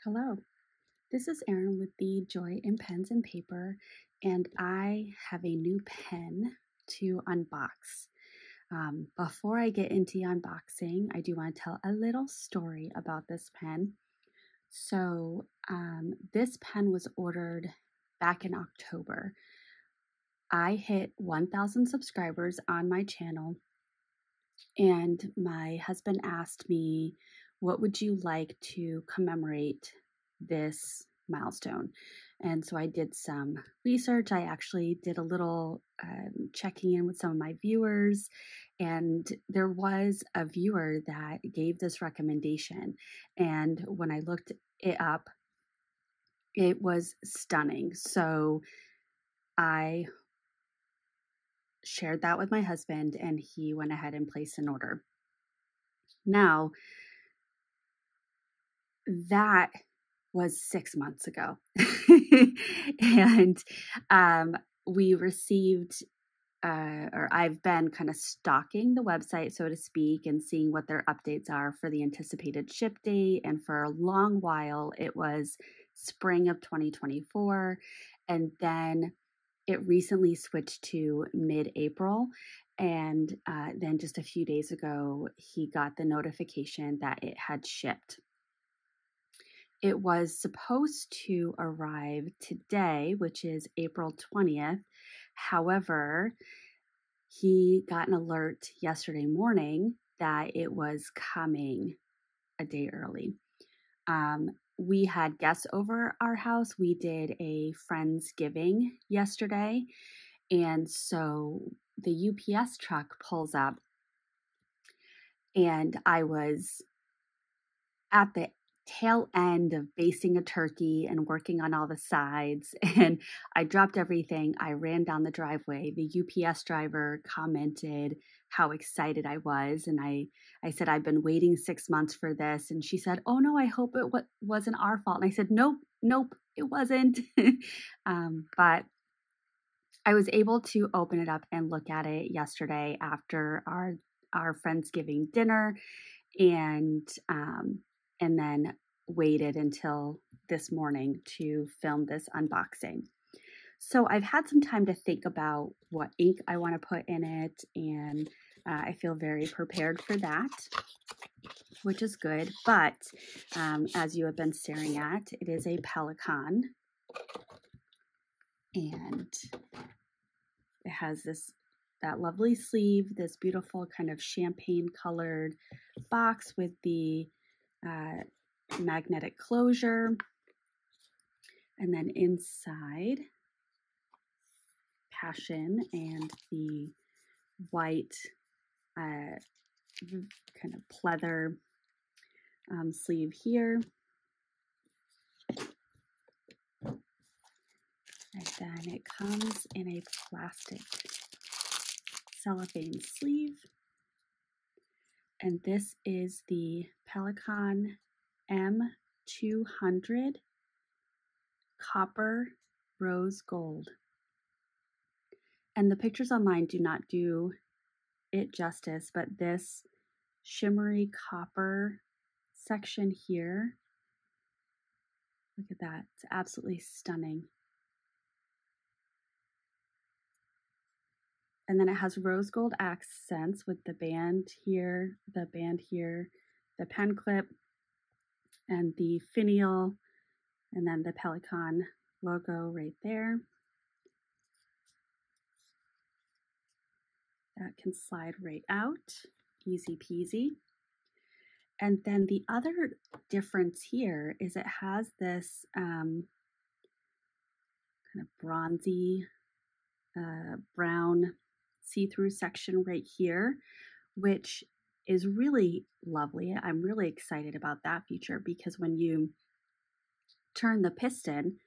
Hello, this is Erin with the Joy in Pens and Paper, and I have a new pen to unbox. Before I get into the unboxing, I do want to tell a little story about this pen. So, this pen was ordered back in October. I hit 1,000 subscribers on my channel, and my husband asked me, what would you like to commemorate this milestone? And so I did some research. I actually did a little checking in with some of my viewers, and there was a viewer that gave this recommendation. And when I looked it up, it was stunning. So I shared that with my husband, and he went ahead and placed an order. Now, that was 6 months ago. And we received, or I've been kind of stalking the website, so to speak, and seeing what their updates are for the anticipated ship date. And for a long while, it was spring of 2024. And then it recently switched to mid-April. And then just a few days ago, he got the notification that it had shipped. It was supposed to arrive today, which is April 20th. However, he got an alert yesterday morning that it was coming a day early. We had guests over our house. We did a Friendsgiving yesterday. And so the UPS truck pulls up, and I was at the tail end of basting a turkey and working on all the sides, and I dropped everything. I ran down the driveway. The UPS driver commented how excited I was, and I said, I've been waiting 6 months for this, and she said, oh no, I hope it wasn't our fault. And I said, nope, it wasn't. But I was able to open it up and look at it yesterday after our Friendsgiving dinner, and then waited until this morning to film this unboxing. So I've had some time to think about what ink I want to put in it, and I feel very prepared for that, which is good. But as you have been staring at, it is a Pelikan, and it has that lovely sleeve, this beautiful kind of champagne colored box with the magnetic closure, and then inside, passion and the white kind of pleather sleeve here. And then it comes in a plastic cellophane sleeve. And this is the Pelikan M200 Copper Rose Gold. And the pictures online do not do it justice, but this shimmery copper section here, look at that, it's absolutely stunning. And then it has rose gold accents with the band here, the pen clip, and the finial, and then the Pelikan logo right there. That can slide right out, easy peasy. And then the other difference here is it has this kind of bronzy brown see-through section right here, which is really lovely. I'm really excited about that feature because when you turn the piston,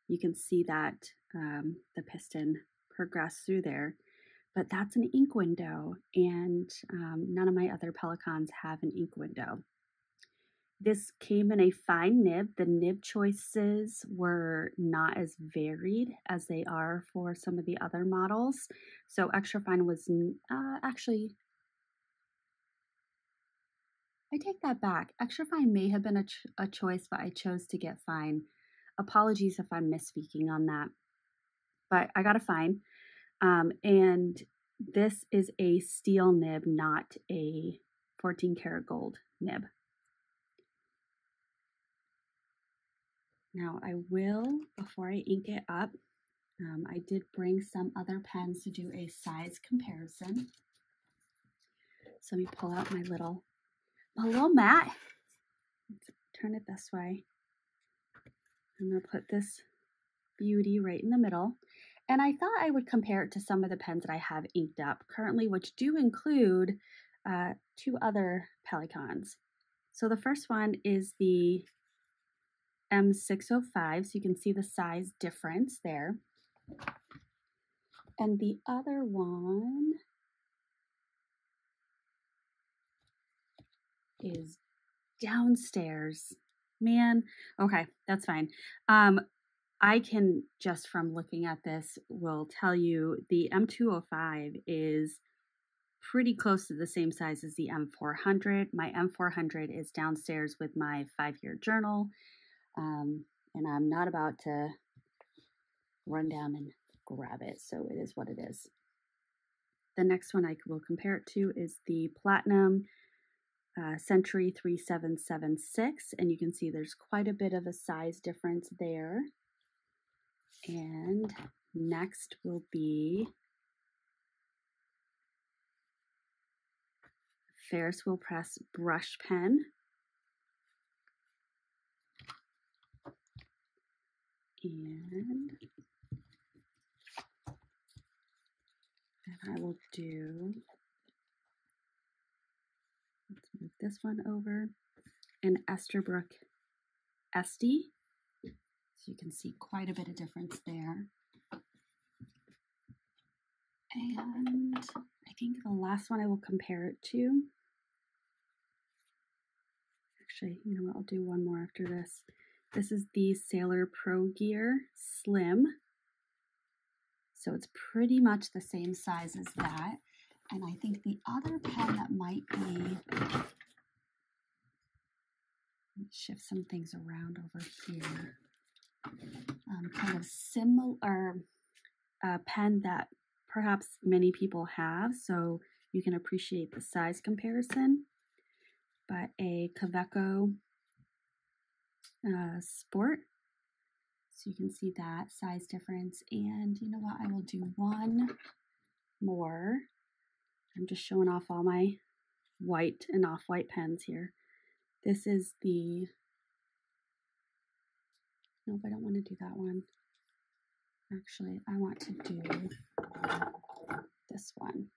you can see that the piston progress through there. But that's an ink window, and none of my other Pelikans have an ink window. This came in a fine nib. The nib choices were not as varied as they are for some of the other models. So extra fine was actually I take that back. Extra fine may have been a choice, but I chose to get fine. Apologies if I'm misspeaking on that. But I got a fine. And this is a steel nib, not a 14 karat gold nib. Now I will, before I ink it up, I did bring some other pens to do a size comparison. So let me pull out my little mat. Let's turn it this way. I'm going to put this beauty right in the middle. And I thought I would compare it to some of the pens that I have inked up currently, which do include 2 other Pelikans. So the first one is the M605, so you can see the size difference there. And the other one is downstairs. Man, okay, that's fine. I can, just from looking at this, will tell you the M205 is pretty close to the same size as the M400. My M400 is downstairs with my 5-year journal, and I'm not about to run down and grab it, so it is what it is. The next one I will compare it to is the Platinum Century 3776, and you can see there's quite a bit of a size difference there. And next will be Ferris Wheel Press brush pen. And then I will do, let's move this one over, an Esterbrook Esty. So you can see quite a bit of difference there. And I think the last one I will compare it to, actually, you know what, I'll do one more after this. This is the Sailor Pro Gear Slim. So it's pretty much the same size as that. And I think the other pen that might be, let's shift some things around over here. Kind of similar, a pen that perhaps many people have, so you can appreciate the size comparison. But a Kaweco Sport. So you can see that size difference. And you know what? I will do one more. I'm just showing off all my white and off-white pens here. This is the, nope, I don't want to do that one. Actually, I want to do this one.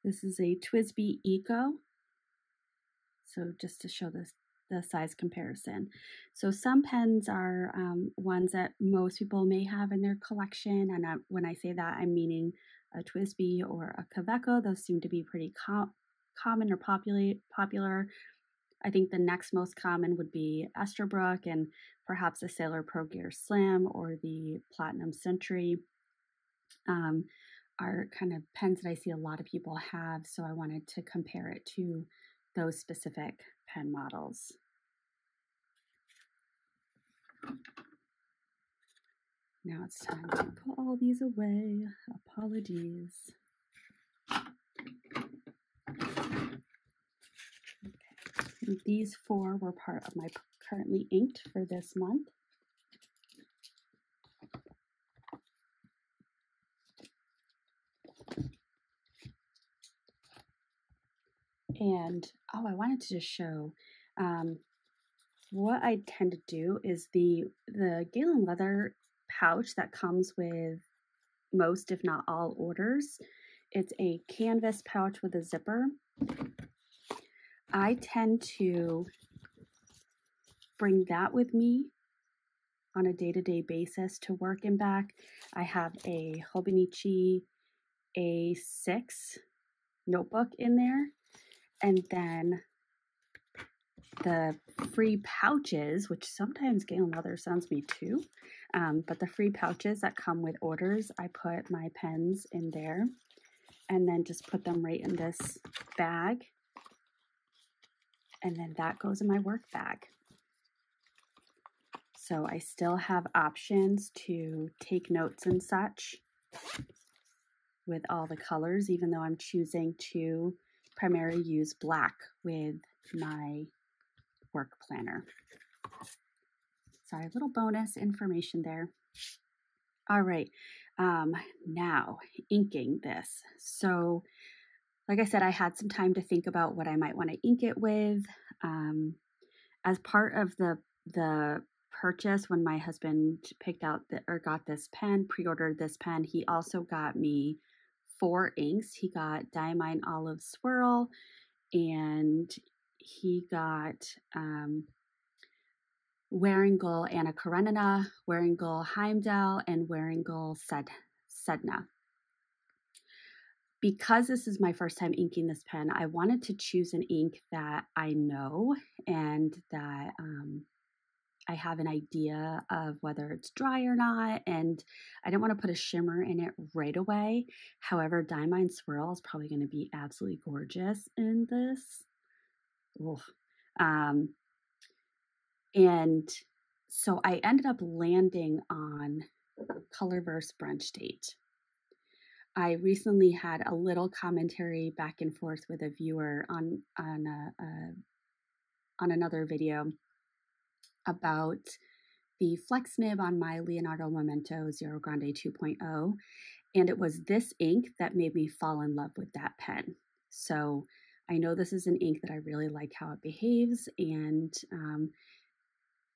This is a TWSBI Eco. So just to show this, the size comparison. So some pens are ones that most people may have in their collection. And when I say that, I'm meaning a TWSBI or a Kaweco. Those seem to be pretty common or popular. I think the next most common would be Esterbrook and perhaps the Sailor Pro Gear Slim or the Platinum Century are kind of pens that I see a lot of people have. So I wanted to compare it to those specific pen models. Now it's time to put all these away. Apologies. Okay. These 4 were part of my currently inked for this month. And oh, I wanted to just show what I tend to do is the Galen leather pouch that comes with most, if not all, orders. It's a canvas pouch with a zipper. I tend to bring that with me on a day-to-day basis to work and back. I have a Hobonichi A6 notebook in there, and then the free pouches, which sometimes Galen Leather sends me too, but the free pouches that come with orders, I put my pens in there and then just put them right in this bag And then that goes in my work bag. So I still have options to take notes and such with all the colors, even though I'm choosing to primarily use black with my work planner. Sorry, a little bonus information there. All right, now inking this. So like I said, I had some time to think about what I might want to ink it with. As part of the purchase, when my husband picked out or got this pen, pre-ordered this pen, he also got me 4 inks. He got Diamine Olive Swirl, and he got Waringal Anna Karenina, Waringal Heimdall, and Waringal Sedna. Because this is my first time inking this pen, I wanted to choose an ink that I know and that I have an idea of whether it's dry or not, and I didn't want to put a shimmer in it right away. However, Diamine Swirl is probably going to be absolutely gorgeous in this. And so I ended up landing on Colorverse Brunch Date. I recently had a little commentary back and forth with a viewer on another video about the flex nib on my Leonardo Memento Zero Grande 2.0, and it was this ink that made me fall in love with that pen. So I know this is an ink that I really like how it behaves, and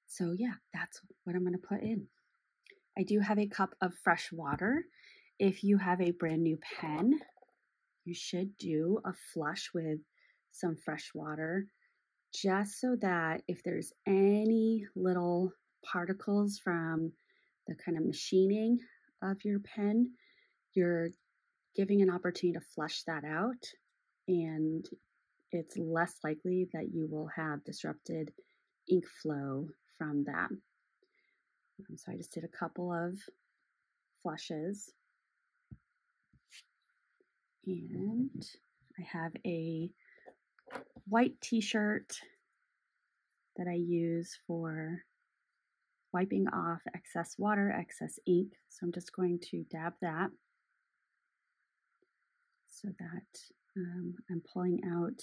so yeah, that's what I'm going to put in. I do have a cup of fresh water. If you have a brand new pen, you should do a flush with some fresh water, just so that if there's any little particles from the kind of machining of your pen, you're giving an opportunity to flush that out, and it's less likely that you will have disrupted ink flow from that. So I just did a couple of flushes, and I have a white t-shirt that I use for wiping off excess water, excess ink. So I'm just going to dab that so that I'm pulling out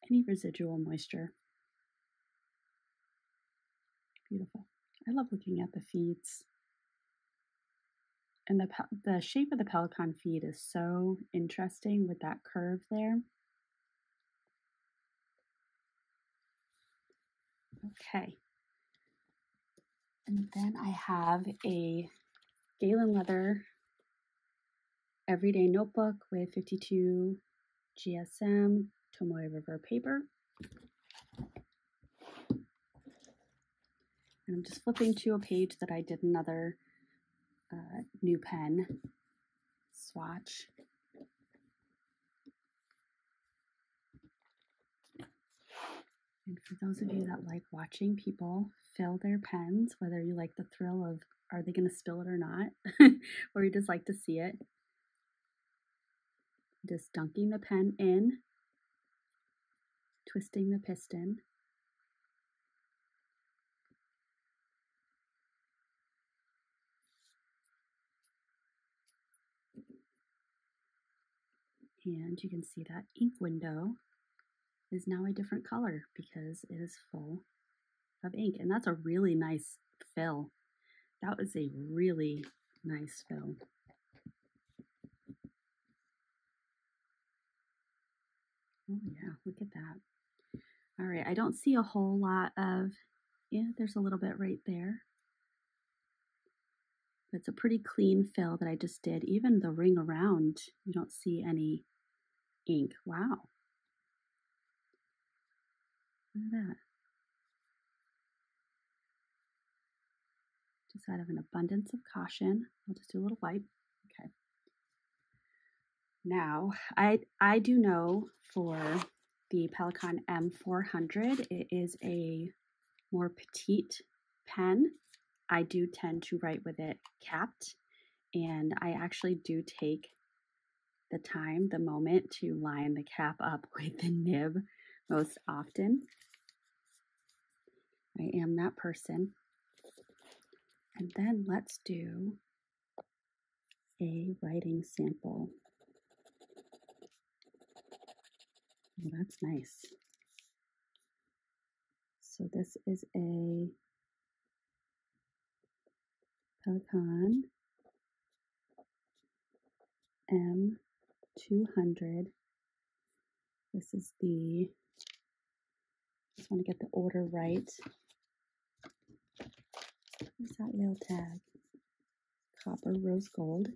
any residual moisture. Beautiful. I love looking at the feeds. And the shape of the Pelikan feed is so interesting with that curve there. Okay. And then I have a Galen Leather everyday notebook with 52 GSM Tomoe River paper. And I'm just flipping to a page that I did another new pen swatch. And for those of you that like watching people fill their pens, whether you like the thrill of are they going to spill it or not, or you just like to see it, just dunking the pen in, twisting the piston, and you can see that ink window is now a different color because it is full of ink. And that's a really nice fill. That was a really nice fill. Oh yeah, look at that. All right, I don't see a whole lot of, yeah, there's a little bit right there. It's a pretty clean fill that I just did. Even the ring around, you don't see any ink. Wow. Look at that. Just out of an abundance of caution, I'll just do a little wipe. Okay. Now, I do know for the Pelikan M400, it is a more petite pen. I do tend to write with it capped, and I actually do take the time, the moment to line the cap up with the nib most often. I am that person. And then let's do a writing sample. Oh, that's nice. So this is a Pelikan M200. This is just want to get the order right. Where's that little tag? Copper rose gold.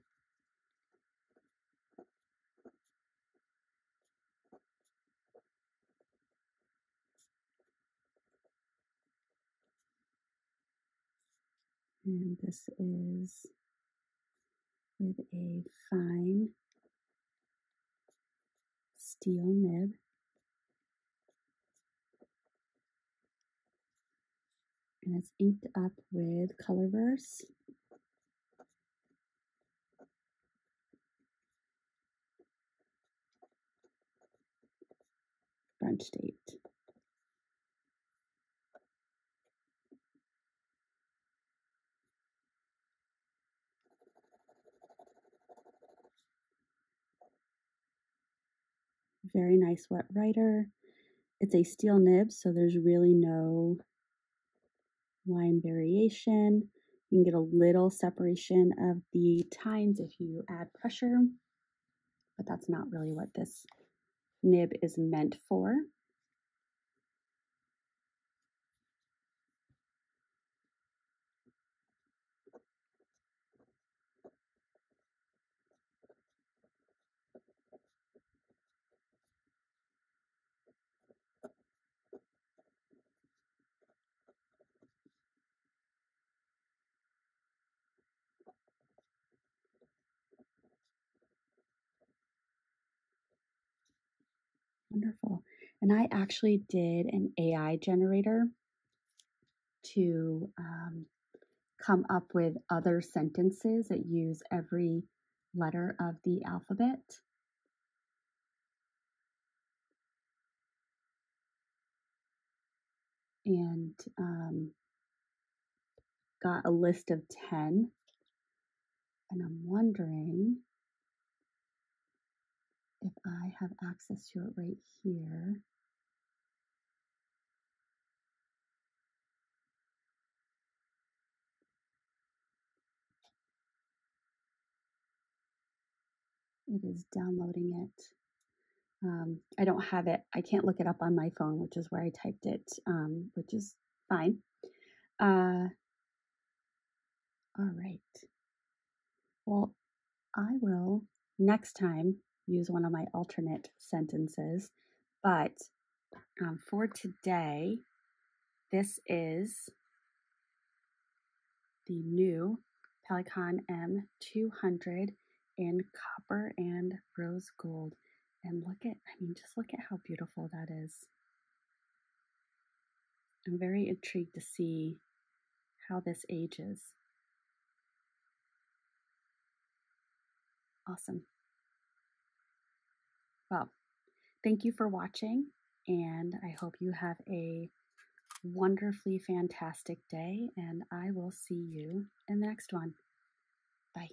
And this is with a fine steel nib. And it's inked up with Colorverse. Brunch date. Very nice wet writer. It's a steel nib, so there's really no line variation. You can get a little separation of the tines if you add pressure, but that's not really what this nib is meant for. Wonderful. And I actually did an AI generator to come up with other sentences that use every letter of the alphabet. And got a list of 10. And I'm wondering if I have access to it right here. It is downloading it. I don't have it. I can't look it up on my phone, which is where I typed it, which is fine. All right. Well, I will next time use one of my alternate sentences, but for today, this is the new Pelikan M200 in copper and rose gold. And just look at how beautiful that is. I'm very intrigued to see how this ages. Awesome. Well, thank you for watching, and I hope you have a wonderfully fantastic day, and I will see you in the next one. Bye.